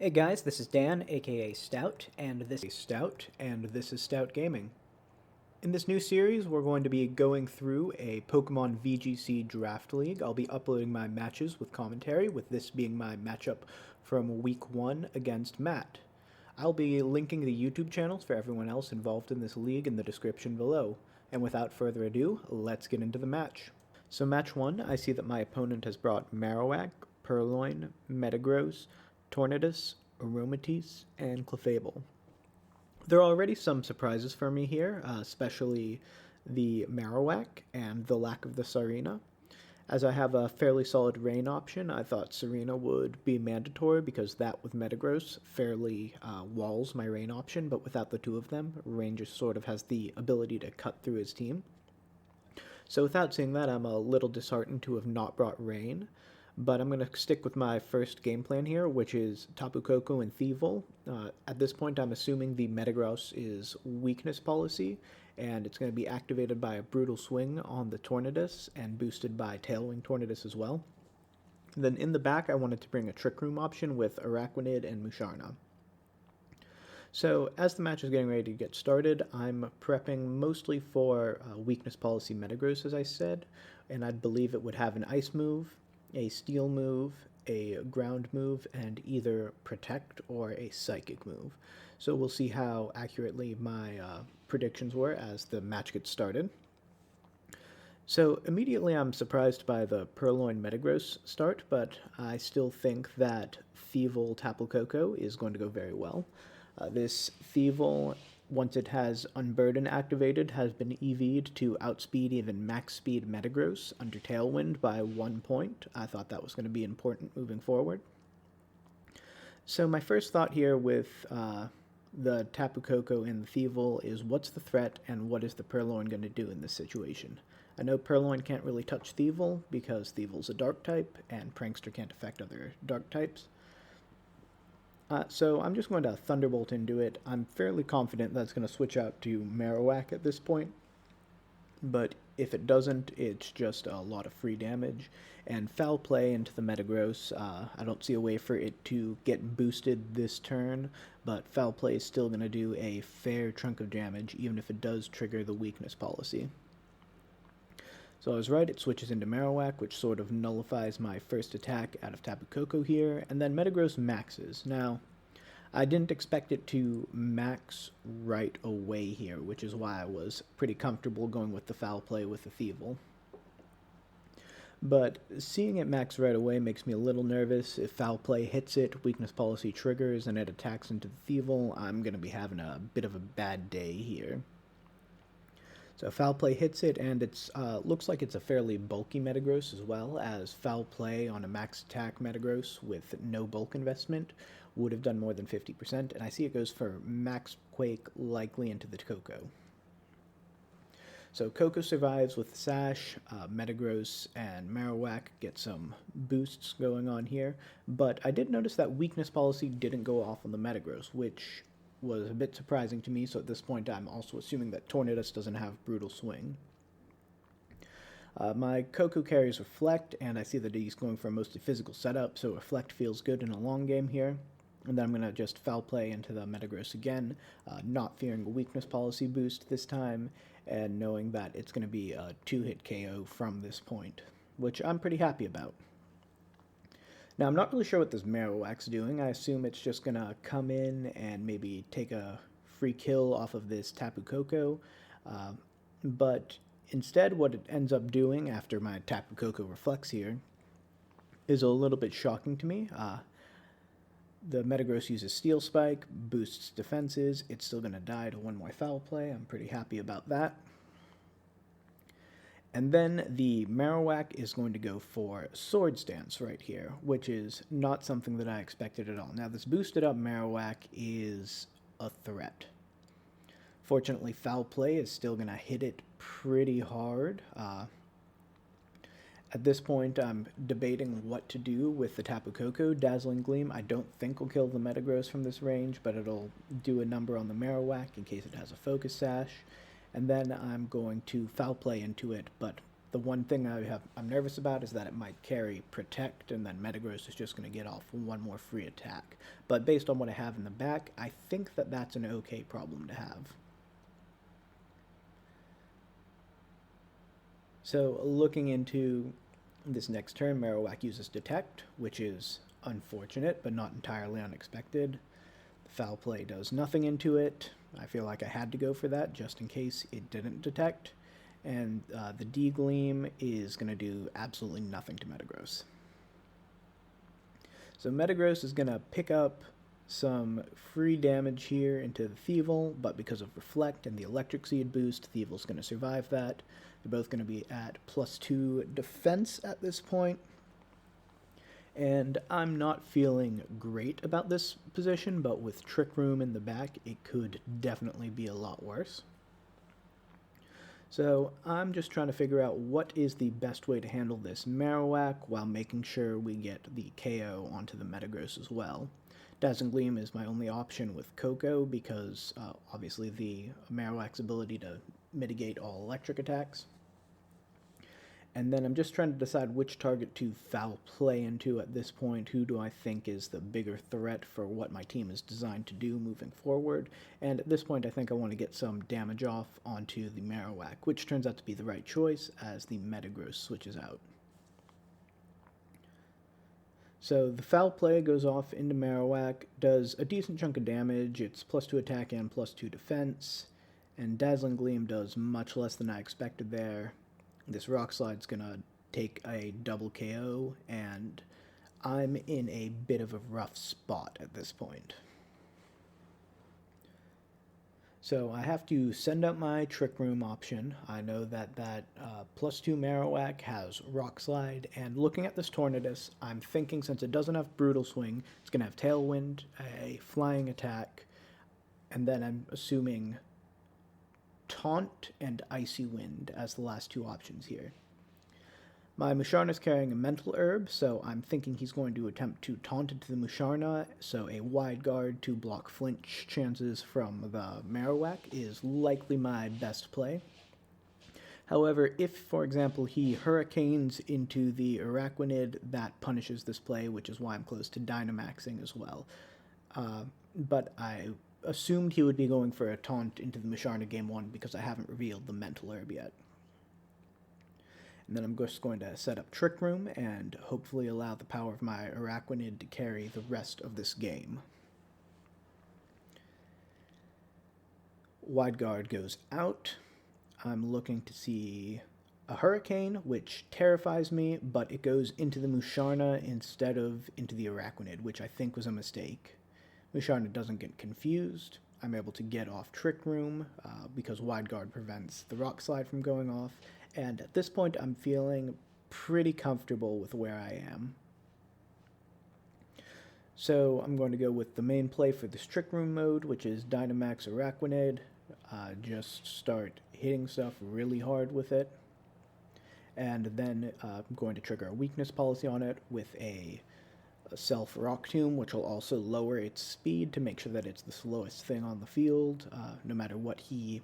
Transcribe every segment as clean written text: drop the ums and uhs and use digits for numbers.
Hey guys, this is Dan, aka Stout, and this is Stout Gaming. In this new series, we're going to be going through a Pokemon VGC Draft League. I'll be uploading my matches with commentary, with this being my matchup from Week 1 against Matt. I'll be linking the YouTube channels for everyone else involved in this league in the description below. And without further ado, let's get into the match. So match 1, I see that my opponent has brought Marowak, Purloin, Metagross, Tornadus, Aromatisse, and Clefable. There are already some surprises for me here, especially the Marowak and the lack of the Serena. As I have a fairly solid rain option, I thought Serena would be mandatory because that with Metagross fairly walls my rain option, but without the two of them, rain just sort of has the ability to cut through his team. So without seeing that, I'm a little disheartened to have not brought rain. But I'm going to stick with my first game plan here, which is Tapu Koko and Thievul. At this point, I'm assuming the Metagross is weakness policy, and it's going to be activated by a Brutal Swing on the Tornadus, and boosted by Tailwing Tornadus as well. And then in the back, I wanted to bring a Trick Room option with Araquanid and Musharna. So as the match is getting ready to get started, I'm prepping mostly for weakness policy Metagross, as I said, and I believe it would have an Ice move, a Steel move, a Ground move, and either Protect or a Psychic move. So we'll see how accurately my predictions were as the match gets started. So immediately I'm surprised by the Purloin Metagross start, but I still think that Thievul Tapu Koko is going to go very well. This Thievul, once it has Unburden activated, has been EV'd to outspeed even max speed Metagross under Tailwind by 1 point. I thought that was going to be important moving forward. So my first thought here with the Tapu Koko and the Thievul is what's the threat and what is the Purloin going to do in this situation? I know Purloin can't really touch Thievul because Thievul's a Dark type and Prankster can't affect other Dark types. So I'm just going to Thunderbolt into it. I'm fairly confident that's going to switch out to Marowak at this point. But if it doesn't, it's just a lot of free damage. And Foul Play into the Metagross. I don't see a way for it to get boosted this turn, but Foul Play is still going to do a fair chunk of damage, even if it does trigger the weakness policy. So I was right, it switches into Marowak, which sort of nullifies my first attack out of Tapu Koko here, and then Metagross maxes. Now, I didn't expect it to max right away here, which is why I was pretty comfortable going with the Foul Play with the Thievul. But seeing it max right away makes me a little nervous. If Foul Play hits it, weakness policy triggers, and it attacks into the Thievul, I'm going to be having a bit of a bad day here. So Foul Play hits it, and it looks like it's a fairly bulky Metagross as well, as Foul Play on a max attack Metagross with no bulk investment would have done more than 50%, and I see it goes for Max Quake likely into the Koko. So Koko survives with Sash, Metagross and Marowak get some boosts going on here, but I did notice that weakness policy didn't go off on the Metagross, which was a bit surprising to me, so at this point I'm also assuming that Tornadus doesn't have Brutal Swing. My Koko carries Reflect, and I see that he's going for a mostly physical setup, so Reflect feels good in a long game here. And then I'm going to just Foul Play into the Metagross again, not fearing a weakness policy boost this time, and knowing that it's going to be a 2-hit KO from this point, which I'm pretty happy about. Now, I'm not really sure what this Marowak's doing. I assume it's just going to come in and maybe take a free kill off of this Tapu Koko. But instead, what it ends up doing after my Tapu Koko reflects here is a little bit shocking to me. The Metagross uses Steel Spike, boosts defenses. It's still going to die to one more Foul Play. I'm pretty happy about that. And then the Marowak is going to go for Sword Stance right here, which is not something that I expected at all. Now, this boosted up Marowak is a threat. Fortunately, Foul Play is still going to hit it pretty hard. At this point, I'm debating what to do with the Tapu Koko. Dazzling Gleam I don't think will kill the Metagross from this range, but it'll do a number on the Marowak in case it has a Focus Sash. And then I'm going to Foul Play into it, but The one thing I'm nervous about is that it might carry Protect, and then Metagross is just going to get off one more free attack. But based on what I have in the back, I think that that's an okay problem to have. So looking into this next turn, Marowak uses Detect, which is unfortunate, but not entirely unexpected. The Foul Play does nothing into it. I feel like I had to go for that just in case it didn't detect. And the D-Gleam is going to do absolutely nothing to Metagross. So Metagross is going to pick up some free damage here into the Thievul, but because of Reflect and the Electric Seed boost, Thievul's going to survive that. They're both going to be at +2 defense at this point. And I'm not feeling great about this position, but with Trick Room in the back, it could definitely be a lot worse. So I'm just trying to figure out what is the best way to handle this Marowak while making sure we get the KO onto the Metagross as well. Dazzling Gleam is my only option with Koko because obviously the Marowak's ability to mitigate all electric attacks. And then I'm just trying to decide which target to Foul Play into at this point. Who do I think is the bigger threat for what my team is designed to do moving forward? And at this point, I think I want to get some damage off onto the Marowak, which turns out to be the right choice as the Metagross switches out. So the Foul Play goes off into Marowak, does a decent chunk of damage. It's +2 attack and +2 defense. And Dazzling Gleam does much less than I expected there. This Rock Slide's gonna take a double KO, and I'm in a bit of a rough spot at this point. So I have to send out my Trick Room option. I know that +2 Marowak has Rock Slide, and looking at this Tornadus, I'm thinking since it doesn't have Brutal Swing, it's gonna have Tailwind, a Flying Attack, and then I'm assuming Taunt and Icy Wind as the last two options here. My Musharna is carrying a Mental Herb, so I'm thinking he's going to attempt to taunt into the Musharna, so a Wide Guard to block flinch chances from the Marowak is likely my best play. However, if, for example, he Hurricanes into the Araquanid, that punishes this play, which is why I'm close to Dynamaxing as well. But I assumed he would be going for a taunt into the Musharna game 1 because I haven't revealed the Mental Herb yet. And then I'm just going to set up Trick Room and hopefully allow the power of my Araquanid to carry the rest of this game. Wide Guard goes out. I'm looking to see a Hurricane, which terrifies me, but it goes into the Musharna instead of into the Araquanid, which I think was a mistake. Musharna doesn't get confused. I'm able to get off Trick Room because Wide Guard prevents the Rock Slide from going off. And at this point, I'm feeling pretty comfortable with where I am. So I'm going to go with the main play for this Trick Room mode, which is Dynamax Araquanid. Just start hitting stuff really hard with it. And then I'm going to trigger a weakness policy on it with a Self Rock Tomb, which will also lower its speed to make sure that it's the slowest thing on the field, no matter what he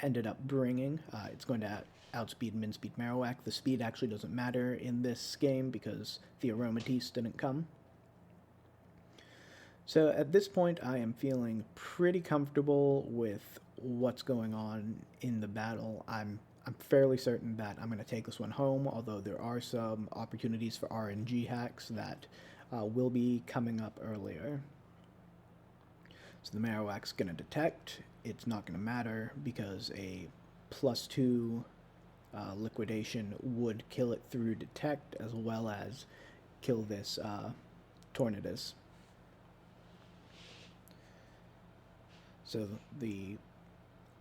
ended up bringing. It's going to outspeed Min-Speed Marowak. The speed actually doesn't matter in this game because the Aromatisse didn't come. So at this point, I am feeling pretty comfortable with what's going on in the battle. I'm fairly certain that I'm going to take this one home, although there are some opportunities for RNG hacks that will be coming up earlier. So the Marowak's going to detect. It's not going to matter because a +2 liquidation would kill it through detect as well as kill this Tornadus. So the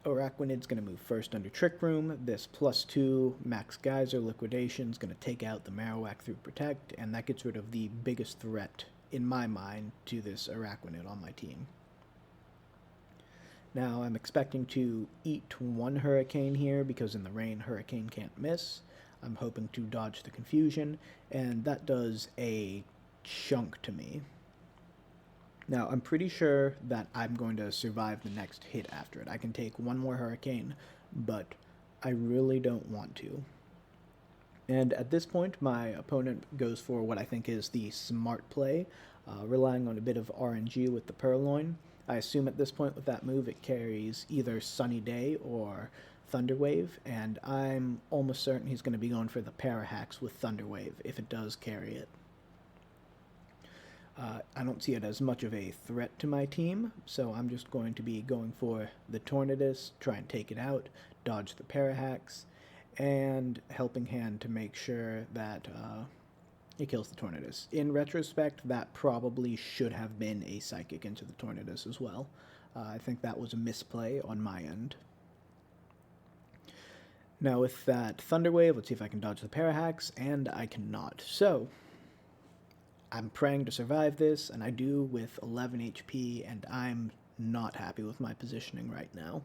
Araquanid's going to move first under Trick Room. This +2 Max Geyser Liquidation is going to take out the Marowak through Protect, and that gets rid of the biggest threat, in my mind, to this Araquanid on my team. Now, I'm expecting to eat one Hurricane here, because in the rain, Hurricane can't miss. I'm hoping to dodge the confusion, and that does a chunk to me. Now, I'm pretty sure that I'm going to survive the next hit after it. I can take one more Hurricane, but I really don't want to. And at this point, my opponent goes for what I think is the smart play, relying on a bit of RNG with the Purloin. I assume at this point with that move it carries either Sunny Day or Thunderwave, and I'm almost certain he's going to be going for the Parahax with Thunderwave if it does carry it. I don't see it as much of a threat to my team, so I'm just going to be going for the Tornadus, try and take it out, dodge the Parahax, and Helping Hand to make sure that it kills the Tornadus. In retrospect, that probably should have been a Psychic into the Tornadus as well. I think that was a misplay on my end. Now with that Thunderwave, let's see if I can dodge the Parahax, and I cannot. So, I'm praying to survive this, and I do with 11 HP, and I'm not happy with my positioning right now.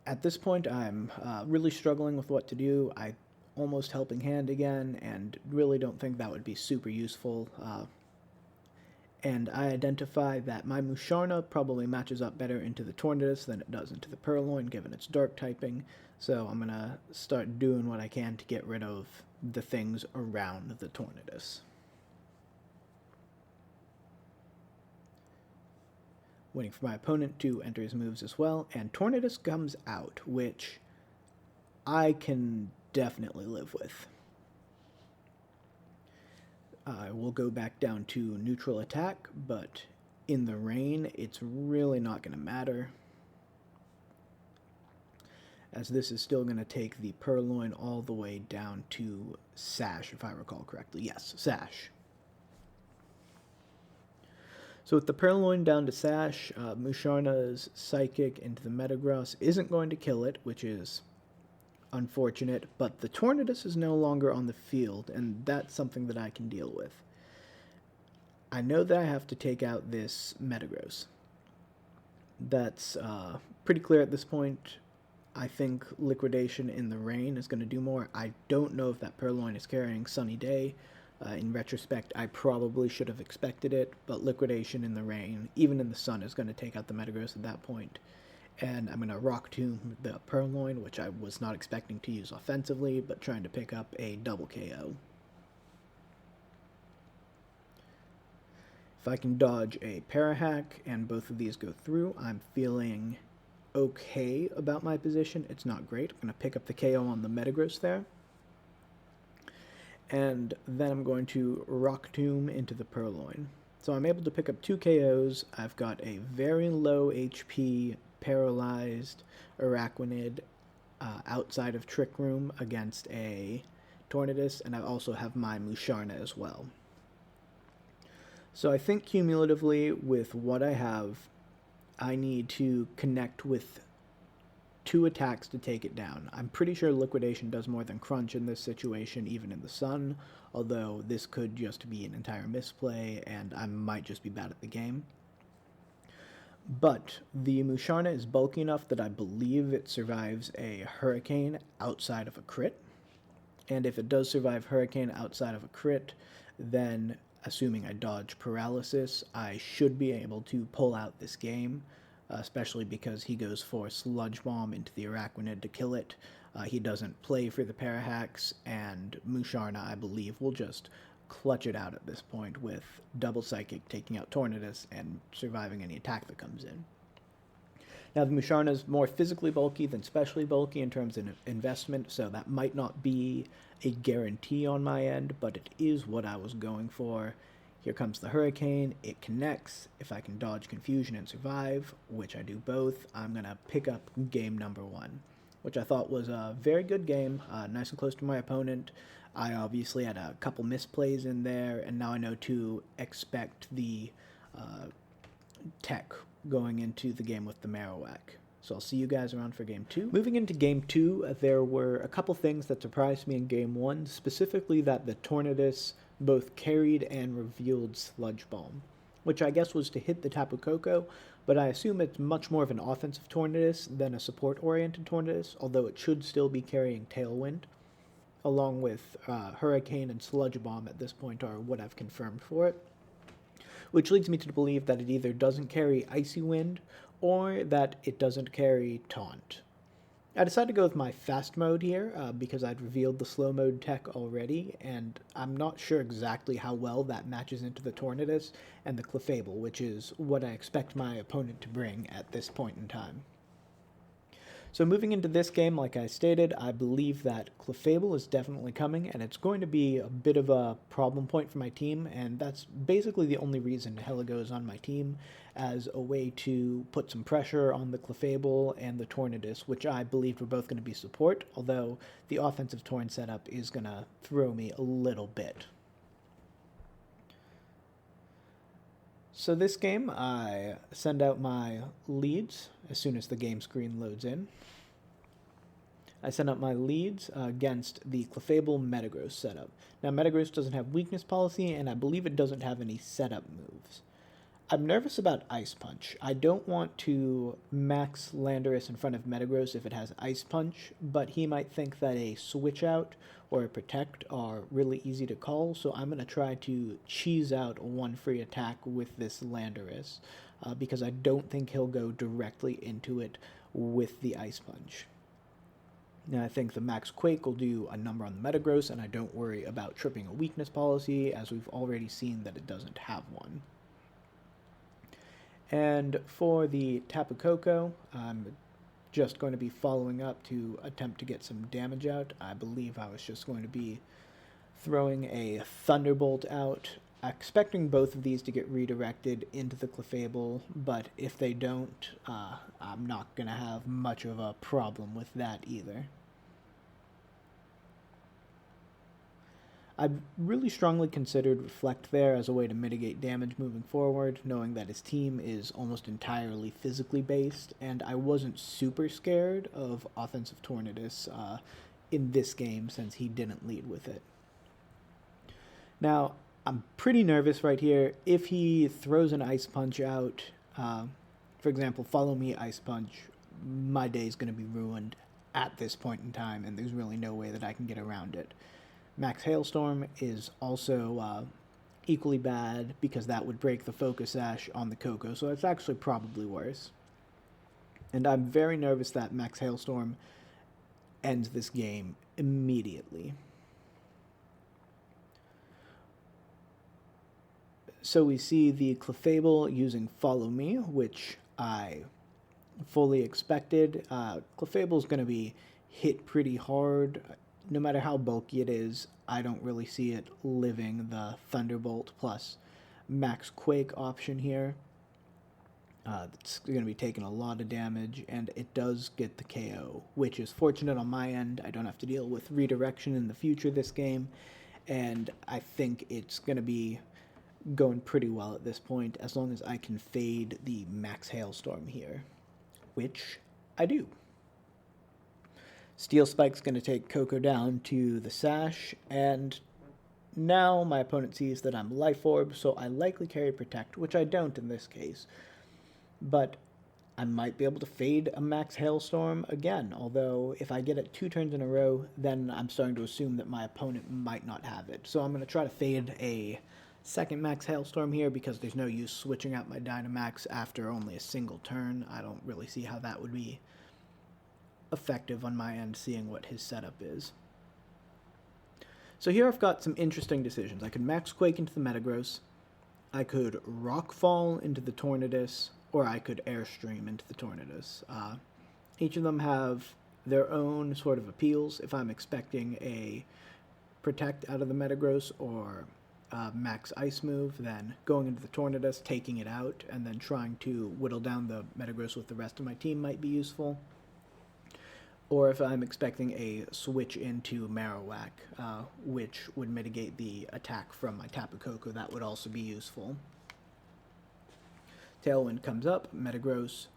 At this point, I'm really struggling with what to do. I almost Helping Hand again, and really don't think that would be super useful. And I identify that my Musharna probably matches up better into the Tornadus than it does into the Purloin, given its dark typing, so I'm going to start doing what I can to get rid of the things around the Tornadus. Waiting for my opponent to enter his moves as well, and Tornadus comes out, which I can definitely live with. I will go back down to neutral attack, but in the rain, it's really not going to matter, as this is still going to take the Purloin all the way down to Sash, if I recall correctly. Yes, Sash. So with the Purloin down to Sash, Musharna's Psychic into the Metagross isn't going to kill it, which is unfortunate, but the Tornadus is no longer on the field, and that's something that I can deal with. I know that I have to take out this Metagross. That's pretty clear at this point. I think Liquidation in the rain is going to do more. I don't know if that Purloin is carrying Sunny Day. In retrospect, I probably should have expected it, but Liquidation in the rain, even in the sun, is going to take out the Metagross at that point. And I'm going to Rock Tomb the Purloin, which I was not expecting to use offensively, but trying to pick up a double KO. If I can dodge a Parahack and both of these go through, I'm feeling okay about my position. It's not great. I'm going to pick up the KO on the Metagross there. And then I'm going to Rock Tomb into the Purloin. So I'm able to pick up 2 KOs. I've got a very low HP paralyzed Araquanid outside of Trick Room against a Tornadus, and I also have my Musharna as well. So I think cumulatively with what I have, I need to connect with 2 attacks to take it down. I'm pretty sure Liquidation does more than Crunch in this situation, even in the sun, although this could just be an entire misplay, and I might just be bad at the game. But the Musharna is bulky enough that I believe it survives a Hurricane outside of a crit. And if it does survive Hurricane outside of a crit, then, assuming I dodge Paralysis, I should be able to pull out this game, especially because he goes for Sludge Bomb into the Araquanid to kill it. He doesn't play for the Parahax, and Musharna, I believe, will just clutch it out at this point with double Psychic taking out Tornadus and surviving any attack that comes in. Now the Musharna is more physically bulky than specially bulky in terms of investment, so that might not be a guarantee on my end, but it is what I was going for. Here comes the Hurricane, it connects. If I can dodge Confusion and survive, which I do both, I'm going to pick up game number 1, which I thought was a very good game, nice and close to my opponent. I obviously had a couple misplays in there, and now I know to expect the tech going into the game with the Marowak. So I'll see you guys around for game 2. Moving into game 2, there were a couple things that surprised me in game 1, specifically that the Tornadus both carried and revealed Sludge Bomb, which I guess was to hit the Tapu Koko, but I assume it's much more of an offensive Tornadus than a support-oriented Tornadus, although it should still be carrying Tailwind, along with Hurricane and Sludge Bomb at this point are what I've confirmed for it, which leads me to believe that it either doesn't carry Icy Wind or that it doesn't carry Taunt. I decided to go with my fast mode here because I'd revealed the slow mode tech already, and I'm not sure exactly how well that matches into the Tornadus and the Clefable, which is what I expect my opponent to bring at this point in time. So moving into this game, like I stated, I believe that Clefable is definitely coming, and it's going to be a bit of a problem point for my team, and that's basically the only reason Heligo is on my team, as a way to put some pressure on the Clefable and the Tornadus, which I believed were both going to be support, although the offensive Torn setup is going to throw me a little bit. So this game, I send out my leads as soon as the game screen loads in. I send out my leads against the Clefable Metagross setup. Now, Metagross doesn't have weakness policy, and I believe it doesn't have any setup moves. I'm nervous about Ice Punch. I don't want to max Landorus in front of Metagross if it has Ice Punch, but he might think that a Switch Out or a Protect are really easy to call, so I'm going to try to cheese out one free attack with this Landorus, because I don't think he'll go directly into it with the Ice Punch. Now, I think the Max Quake will do a number on the Metagross, and I don't worry about tripping a weakness policy, as we've already seen that it doesn't have one. And for the Tapu Koko, I'm just going to be following up to attempt to get some damage out. I believe I was just going to be throwing a Thunderbolt out, expecting both of these to get redirected into the Clefable, but if they don't, I'm not going to have much of a problem with that either. I really strongly considered Reflect there as a way to mitigate damage moving forward, knowing that his team is almost entirely physically based, and I wasn't super scared of offensive Tornadus in this game since he didn't lead with it. Now, I'm pretty nervous right here. If he throws an Ice Punch out, for example, Follow Me Ice Punch, my day is going to be ruined at this point in time, and there's really no way that I can get around it. Max Hailstorm is also equally bad because that would break the Focus Sash on the Koko, so it's actually probably worse. And I'm very nervous that Max Hailstorm ends this game immediately. So we see the Clefable using Follow Me, which I fully expected. Clefable is going to be hit pretty hard. No matter how bulky it is, I don't really see it living the Thunderbolt plus Max Quake option here. It's going to be taking a lot of damage, and it does get the KO, which is fortunate on my end. I don't have to deal with redirection in the future this game, and I think it's going to be going pretty well at this point, as long as I can fade the Max Hailstorm here, which I do. Steel Spike's going to take Koko down to the Sash, and now my opponent sees that I'm Life Orb, so I likely carry Protect, which I don't in this case. But I might be able to fade a Max Hailstorm again, although if I get it 2 turns in a row, then I'm starting to assume that my opponent might not have it. So I'm going to try to fade a second Max Hailstorm here because there's no use switching out my Dynamax after only a single turn. I don't really see how that would be effective on my end, seeing what his setup is. So here I've got some interesting decisions. I could Max Quake into the Metagross, I could Rockfall into the Tornadus, or I could Airstream into the Tornadus. Each of them have their own sort of appeals. If I'm expecting a Protect out of the Metagross or Max Ice move, then going into the Tornadus, taking it out, and then trying to whittle down the Metagross with the rest of my team might be useful. Or if I'm expecting a switch into Marowak, which would mitigate the attack from my Tapu Koko, that would also be useful. Tailwind comes up, Metagross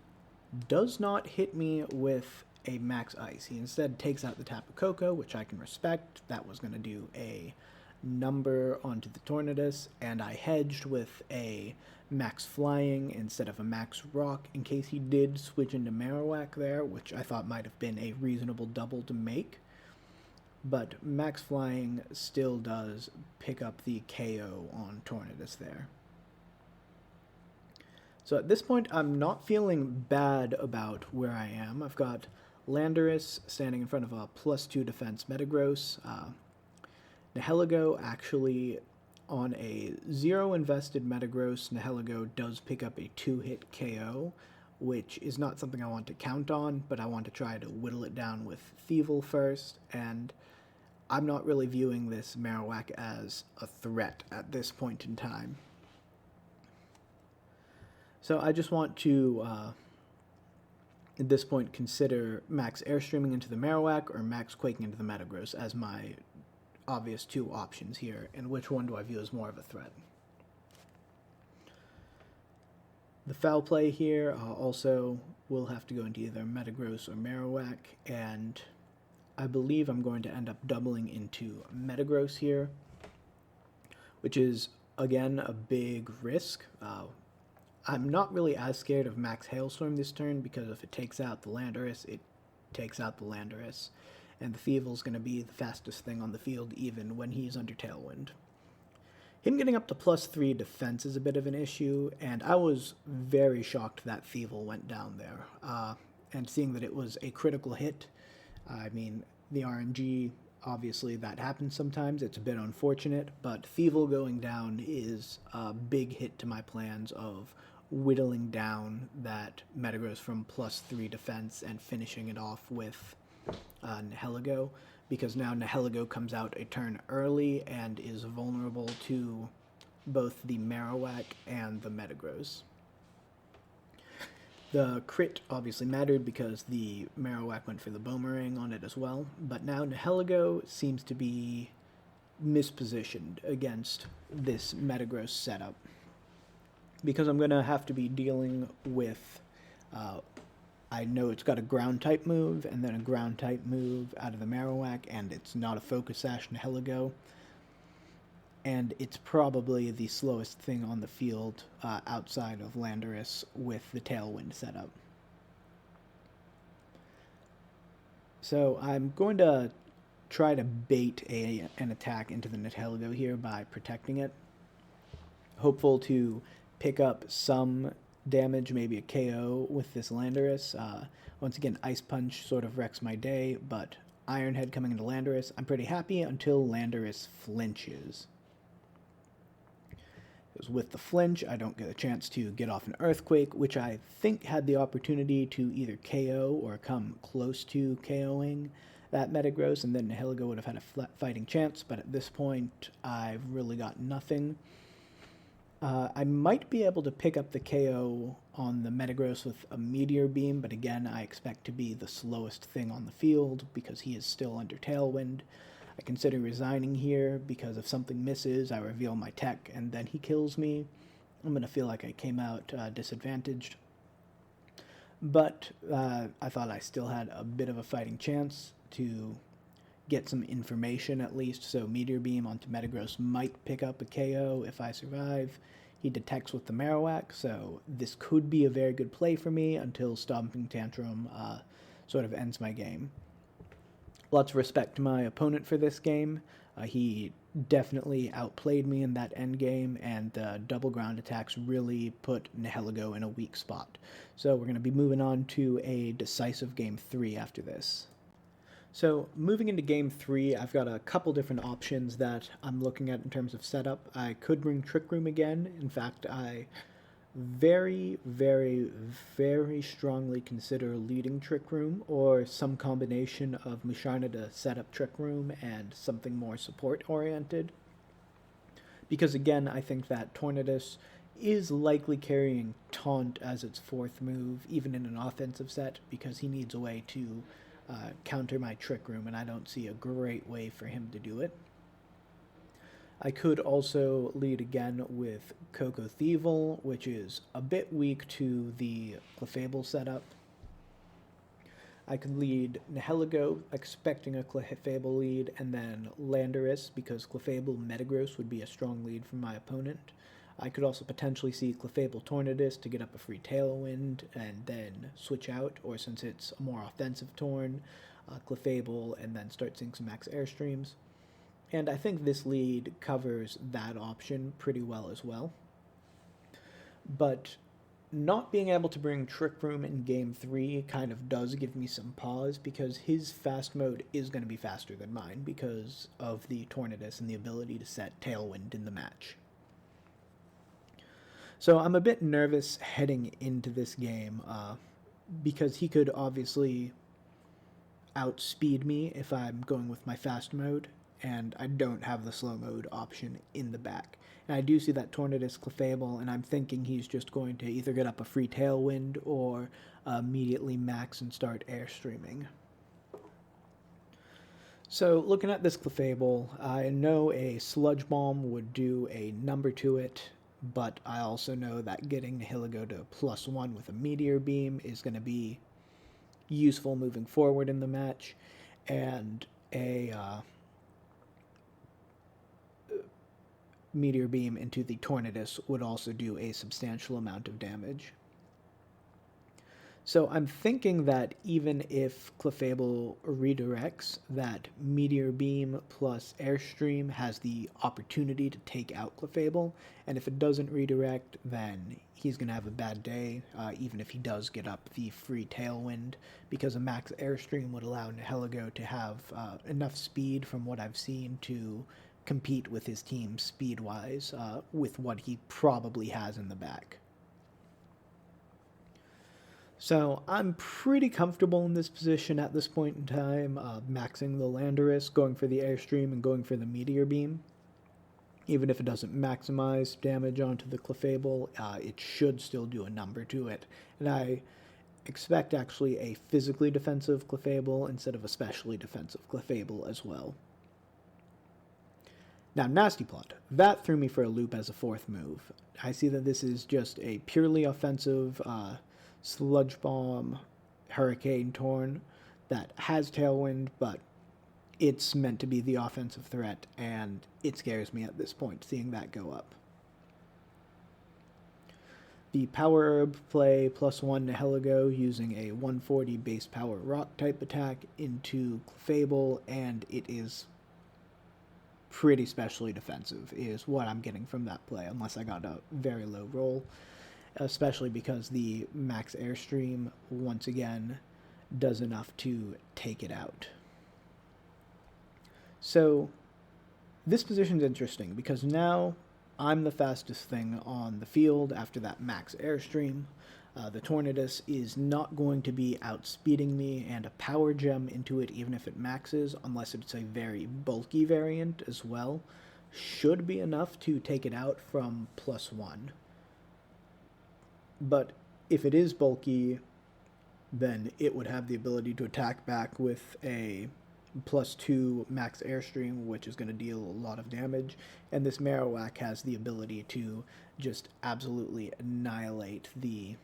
does not hit me with a Max Ice. He instead takes out the Tapu Koko, which I can respect. That was going to do a number onto the Tornadus, and I hedged with a Max Flying instead of a Max Rock in case he did switch into Marowak there, which I thought might have been a reasonable double to make. But Max Flying still does pick up the KO on Tornadus there. So at this point, I'm not feeling bad about where I am. I've got Landorus standing in front of a +2 defense Metagross. Nihilego actually on a 0 invested Metagross, Nihilego does pick up a 2-hit KO, which is not something I want to count on, but I want to try to whittle it down with Thievul first, and I'm not really viewing this Marowak as a threat at this point in time. So I just want to, at this point, consider max airstreaming into the Marowak or max quaking into the Metagross as my obvious two options here, and which one do I view as more of a threat. The foul play here also will have to go into either Metagross or Marowak, and I believe I'm going to end up doubling into Metagross here, which is, again, a big risk. I'm not really as scared of Max Hailstorm this turn, because if it takes out the Landorus, it takes out the Landorus, and the Thievul's going to be the fastest thing on the field even when he's under Tailwind. Him getting up to +3 defense is a bit of an issue, and I was very shocked that Thievul went down there. And seeing that it was a critical hit, I mean, the RNG, obviously that happens sometimes, it's a bit unfortunate, but Thievul going down is a big hit to my plans of whittling down that Metagross from +3 defense and finishing it off with Nihilego, because now Nihilego comes out a turn early and is vulnerable to both the Marowak and the Metagross. The crit obviously mattered because the Marowak went for the Boomerang on it as well, but now Nihilego seems to be mispositioned against this Metagross setup, because I'm going to have to be dealing with, I know it's got a ground-type move, and then a ground-type move out of the Marowak, and it's not a Focus Sash Nihilego, and it's probably the slowest thing on the field outside of Landorus with the Tailwind setup. So I'm going to try to bait an attack into the Nihilego here by protecting it, hopeful to pick up some damage, maybe a KO with this Landorus. Once again, Ice Punch sort of wrecks my day, but Iron Head coming into Landorus, I'm pretty happy until Landorus flinches. Because with the flinch, I don't get a chance to get off an Earthquake, which I think had the opportunity to either KO or come close to KOing that Metagross, and then Nihilego would have had a fighting chance, but at this point, I've really got nothing. I might be able to pick up the KO on the Metagross with a Meteor Beam, but again, I expect to be the slowest thing on the field because he is still under Tailwind. I consider resigning here because if something misses, I reveal my tech and then he kills me. I'm going to feel like I came out disadvantaged. But I thought I still had a bit of a fighting chance to get some information at least, so Meteor Beam onto Metagross might pick up a KO if I survive. He detects with the Marowak, so this could be a very good play for me until Stomping Tantrum sort of ends my game. Lots of respect to my opponent for this game. He definitely outplayed me in that end game, and double ground attacks really put Nihilego in a weak spot. So we're going to be moving on to a decisive Game 3 after this. So moving into Game 3, I've got a couple different options that I'm looking at in terms of setup. I could bring Trick Room again. In fact, I very, very, very strongly consider leading Trick Room, or some combination of Musharna to set up Trick Room and something more support-oriented. Because again, I think that Tornadus is likely carrying Taunt as its fourth move, even in an offensive set, because he needs a way to counter my Trick Room, and I don't see a great way for him to do it. I could also lead again with Coco Thievul, which is a bit weak to the Clefable setup. I could lead Nihilego, expecting a Clefable lead, and then Landorus, because Clefable Metagross would be a strong lead from my opponent. I could also potentially see Clefable Tornadus to get up a free Tailwind and then switch out, or since it's a more offensive Torn, Clefable and then start seeing some max Airstreams. And I think this lead covers that option pretty well as well. But not being able to bring Trick Room in Game 3 kind of does give me some pause, because his fast mode is going to be faster than mine because of the Tornadus and the ability to set Tailwind in the match. So I'm a bit nervous heading into this game, because he could obviously outspeed me if I'm going with my fast mode, and I don't have the slow mode option in the back. And I do see that Tornadus Clefable, and I'm thinking he's just going to either get up a free Tailwind or immediately max and start Airstreaming. So looking at this Clefable, I know a Sludge Bomb would do a number to it, but I also know that getting Nihilego to +1 with a Meteor Beam is going to be useful moving forward in the match, and a Meteor Beam into the Tornadus would also do a substantial amount of damage. So I'm thinking that even if Clefable redirects, that Meteor Beam plus Airstream has the opportunity to take out Clefable, and if it doesn't redirect, then he's going to have a bad day, even if he does get up the free Tailwind, because a max Airstream would allow Nihilego to have enough speed, from what I've seen, to compete with his team speed-wise, with what he probably has in the back. So I'm pretty comfortable in this position at this point in time, maxing the Landorus, going for the Airstream, and going for the Meteor Beam. Even if it doesn't maximize damage onto the Clefable, it should still do a number to it. And I expect actually a physically defensive Clefable instead of a specially defensive Clefable as well. Now, Nasty Plot. That threw me for a loop as a fourth move. I see that this is just a purely offensive Sludge Bomb Hurricane Torn that has Tailwind, but it's meant to be the offensive threat, and it scares me at this point, seeing that go up. The Power Herb play +1 Nihilego using a 140 base power rock type attack into Clefable, and it is pretty specially defensive, is what I'm getting from that play, unless I got a very low roll, especially because the max Airstream, once again, does enough to take it out. So this position's interesting, because now I'm the fastest thing on the field after that max Airstream. The Tornadus is not going to be outspeeding me, and a Power Gem into it, even if it maxes, unless it's a very bulky variant as well, should be enough to take it out from +1. But if it is bulky, then it would have the ability to attack back with a +2 max Airstream, which is going to deal a lot of damage, and this Marowak has the ability to just absolutely annihilate the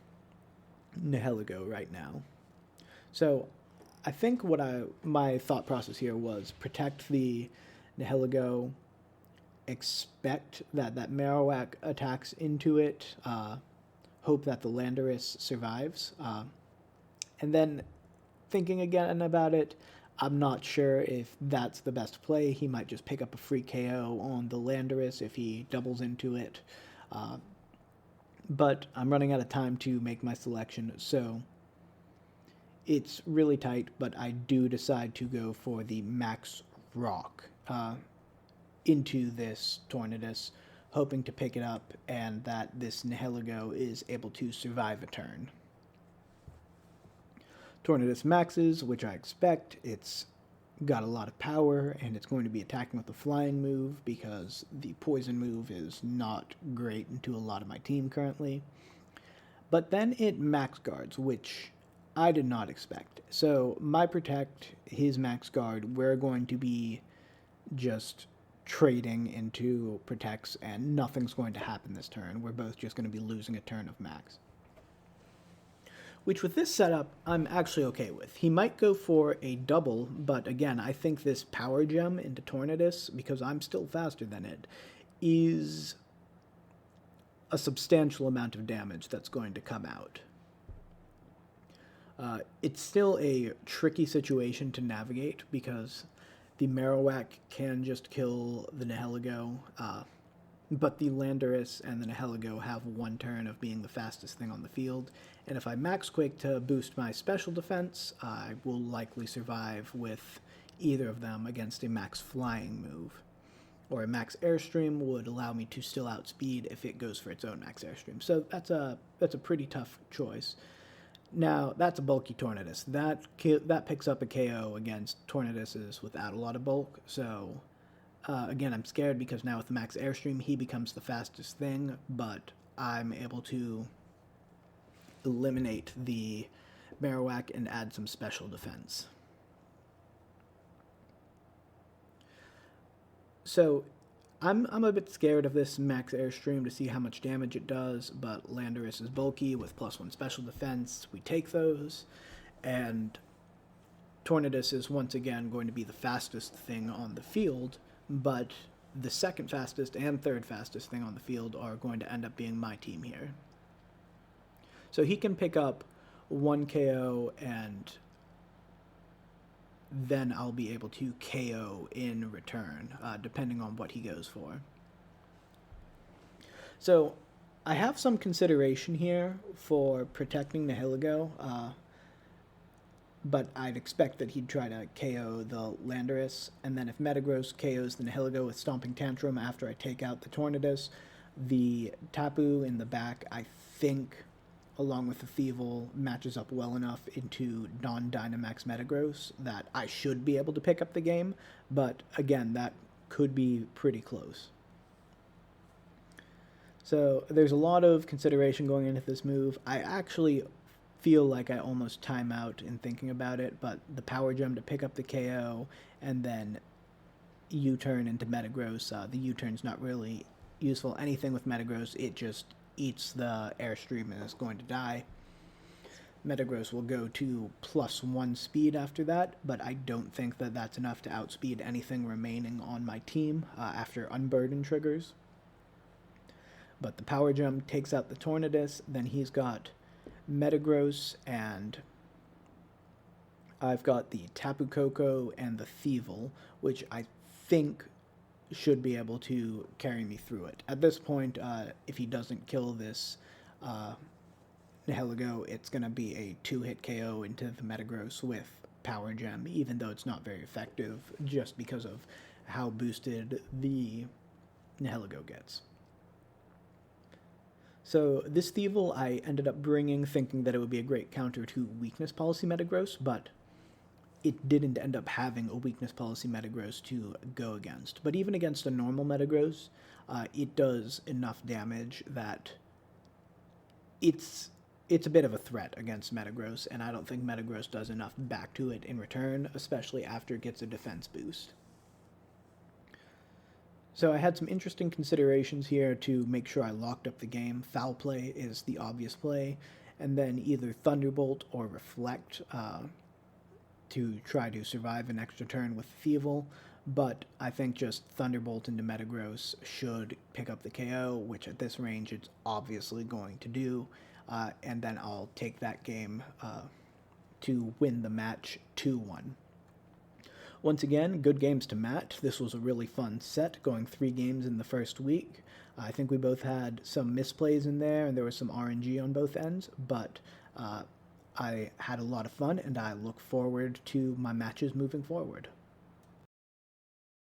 Nihilego right now. So I think my thought process here was protect the Nihilego, expect that Marowak attacks into it, hope that the Landorus survives, and then thinking again about it, I'm not sure if that's the best play. He might just pick up a free KO on the Landorus if he doubles into it. But I'm running out of time to make my selection, so it's really tight, but I do decide to go for the max rock into this Tornadus, hoping to pick it up and that this Nihilego is able to survive a turn. Tornadus maxes, which I expect. It's got a lot of power, and it's going to be attacking with the flying move because the poison move is not great into a lot of my team currently. But then it max guards, which I did not expect. So my protect, his max guard, we're going to be just trading into protects, and nothing's going to happen this turn. We're both just going to be losing a turn of max. Which with this setup, I'm actually okay with. He might go for a double, but again, I think this Power Gem into Tornadus, because I'm still faster than it, is a substantial amount of damage that's going to come out. It's still a tricky situation to navigate, because the Marowak can just kill the Nihilego, but the Landorus and the Nihilego have one turn of being the fastest thing on the field, and if I Max Quake to boost my special defense, I will likely survive with either of them against a Max Flying move. Or a Max Airstream would allow me to still outspeed if it goes for its own Max Airstream. So that's a pretty tough choice. Now, that's a bulky Tornadus. That picks up a KO against Tornaduses without a lot of bulk, so again, I'm scared because now with the Max Airstream, he becomes the fastest thing, but I'm able to eliminate the Marowak and add some special defense. So I'm a bit scared of this Max Airstream to see how much damage it does, but Landorus is bulky with +1 special defense. We take those, and Tornadus is once again going to be the fastest thing on the field, but the second fastest and third fastest thing on the field are going to end up being my team here. So he can pick up 1 KO, and then I'll be able to KO in return, depending on what he goes for. So I have some consideration here for protecting the Nihilego, but I'd expect that he'd try to KO the Landorus, and then if Metagross KOs the Nihilego with Stomping Tantrum after I take out the Tornadus, the Tapu in the back, I think, along with the Thievul, matches up well enough into non-Dynamax Metagross that I should be able to pick up the game, but again, that could be pretty close. So there's a lot of consideration going into this move. I actually feel like I almost time out in thinking about it, but the Power Gem to pick up the KO and then U-turn into Metagross, the U-turn's not really useful. Anything with Metagross, it just eats the Airstream and is going to die. Metagross will go to +1 speed after that, but I don't think that that's enough to outspeed anything remaining on my team after Unburden triggers. But the Power Gem takes out the Tornadus, then he's got Metagross, and I've got the Tapu Koko and the Thievul, which I think should be able to carry me through it. At this point, if he doesn't kill this Nihilego, it's going to be a 2-hit KO into the Metagross with Power Gem, even though it's not very effective just because of how boosted the Nihilego gets. So this Thievul I ended up bringing thinking that it would be a great counter to Weakness Policy Metagross, but it didn't end up having a Weakness Policy Metagross to go against. But even against a normal Metagross, it does enough damage that it's a bit of a threat against Metagross, and I don't think Metagross does enough back to it in return, especially after it gets a defense boost. So I had some interesting considerations here to make sure I locked up the game. Foul Play is the obvious play, and then either Thunderbolt or Reflect to try to survive an extra turn with Thievul, but I think just Thunderbolt into Metagross should pick up the KO, which at this range it's obviously going to do, and then I'll take that game to win the match 2-1. Once again, good games to match. This was a really fun set, going 3 games in the first week. I think we both had some misplays in there, and there was some RNG on both ends, but I had a lot of fun, and I look forward to my matches moving forward.